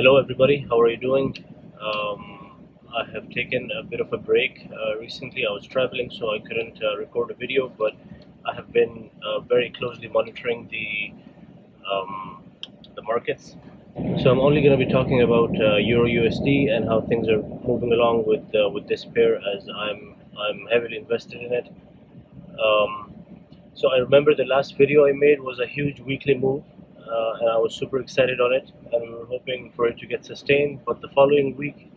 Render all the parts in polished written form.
Hello everybody, how are you doing? I have taken a bit of a break recently. I was traveling so I couldn't record a video, but I have been very closely monitoring the markets. So I'm only going to be talking about Euro USD and how things are moving along with this pair, as I'm heavily invested in it. Um, so I remember the last video I made was a huge weekly move, and I was super excited on it, and we were hoping for it to get sustained. But the following week,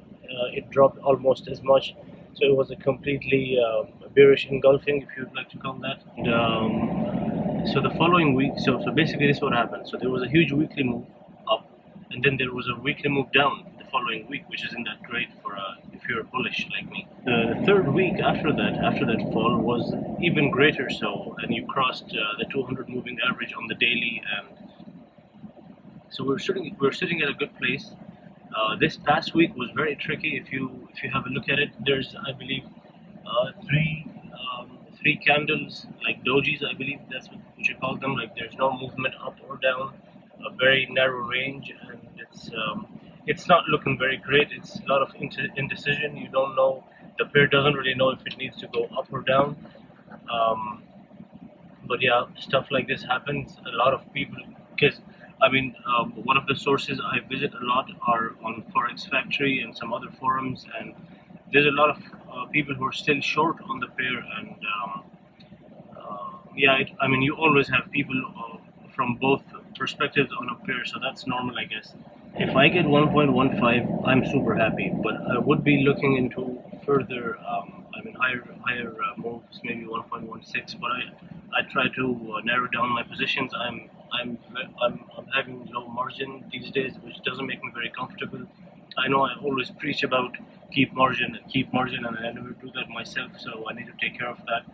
it dropped almost as much. So it was a completely bearish engulfing, if you'd like to call that. So the following week, so basically this is what happened. So there was a huge weekly move up, and then there was a weekly move down the following week, which isn't that great for if you're bullish like me. The third week after that fall was even greater. So, and you crossed the 200 moving average on the daily, and so we're sitting at a good place. This past week was very tricky. If you have a look at it, there's I believe three candles like dojis. I believe that's what you call them. Like there's no movement up or down, a very narrow range, and it's not looking very great. It's a lot of indecision. You don't know. The pair doesn't really know if it needs to go up or down. Um, but yeah, stuff like this happens. A lot of people, because one of the sources I visit a lot are on Forex Factory and some other forums, and there's a lot of people who are still short on the pair, and you always have people from both perspectives on a pair, so that's normal, I guess. If I get 1.15, I'm super happy, but I would be looking into further, higher moves, maybe 1.16. But I try to narrow down my positions. I'm having low margin these days, which doesn't make me very comfortable. I know I always preach about keep margin, and I never do that myself, so I need to take care of that.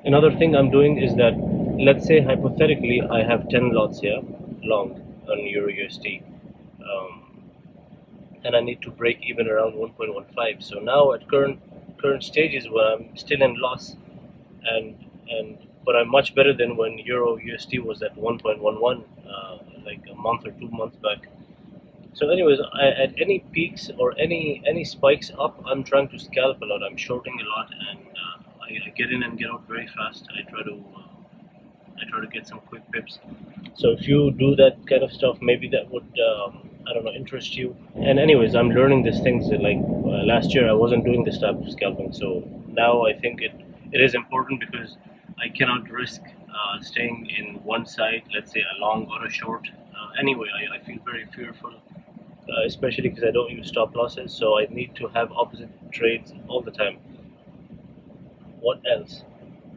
Another thing I'm doing is that, let's say hypothetically, I have 10 lots here, long on Euro USD, and I need to break even around 1.15. So now at current stages where I'm still in loss, and and but I'm much better than when Euro USD was at 1.11, like a month or 2 months back. So, anyways, at any peaks or any spikes up, I'm trying to scalp a lot. I'm shorting a lot, and I get in and get out very fast. I try to get some quick pips. So if you do that kind of stuff, maybe that would I don't know, interest you. And anyways, I'm learning these things. Like last year, I wasn't doing this type of scalping, so now I think it is important because I cannot risk staying in one side, let's say a long or a short. Anyway, I feel very fearful, especially because I don't use stop losses, so I need to have opposite trades all the time. What else?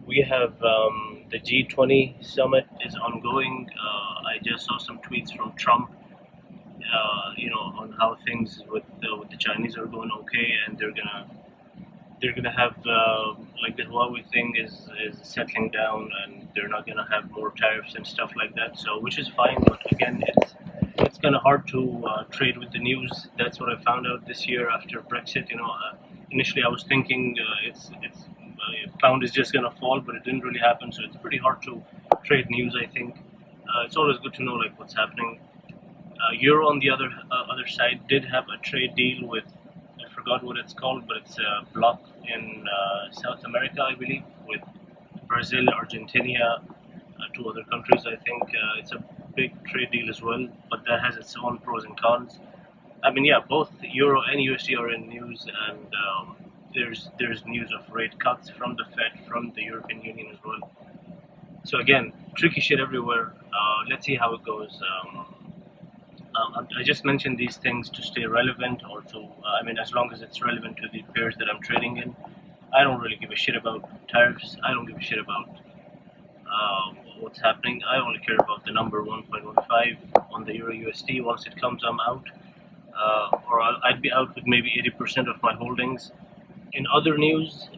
We have the G20 summit is ongoing. I just saw some tweets from Trump, on how things with the Chinese are going okay, and they're gonna have like the Huawei thing is settling down, and they're not gonna have more tariffs and stuff like that. So which is fine, but again, it's kind of hard to trade with the news. That's what I found out this year after Brexit. Initially I was thinking it's pound is just gonna fall, but it didn't really happen. So it's pretty hard to trade news. I think it's always good to know like what's happening. Euro on the other side did have a trade deal with, I forgot what it's called, but it's a block in South America, I believe, with Brazil, Argentina, two other countries. I think it's a big trade deal as well, but that has its own pros and cons. Yeah, both Euro and USD are in news, and there's news of rate cuts from the Fed, from the European Union as well. So again, tricky shit everywhere. Let's see how it goes. I just mentioned these things to stay relevant, or to, as long as it's relevant to the pairs that I'm trading in. I don't really give a shit about tariffs. I don't give a shit about what's happening. I only care about the number 1.15 on the Euro USD. Once it comes, I'm out, or I'd be out with maybe 80% of my holdings. In other news,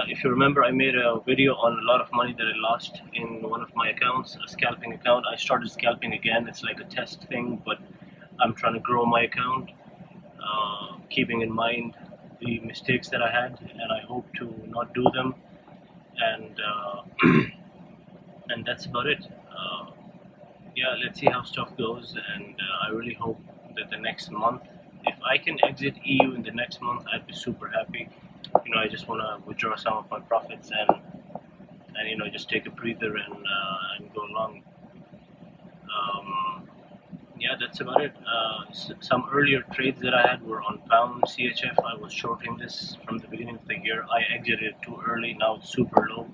if you remember, I made a video on a lot of money that I lost in one of my accounts, a scalping account. I started scalping again. It's like a test thing, but I'm trying to grow my account, keeping in mind the mistakes that I had, and I hope to not do them. And and that's about it. Yeah, let's see how stuff goes, and I really hope the next month. If I can exit EU in the next month, I'd be super happy. I just want to withdraw some of my profits and just take a breather and go along. Um, yeah, that's about it. Some earlier trades that I had were on pound CHF. I was shorting this from the beginning of the year. I exited too early. Now it's super low.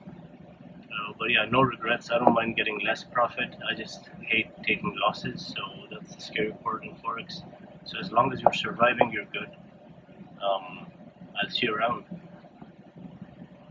But yeah, no regrets. I don't mind getting less profit. I just hate taking losses. So that's the scary part in forex. So as long as you're surviving, you're good. I'll see you around.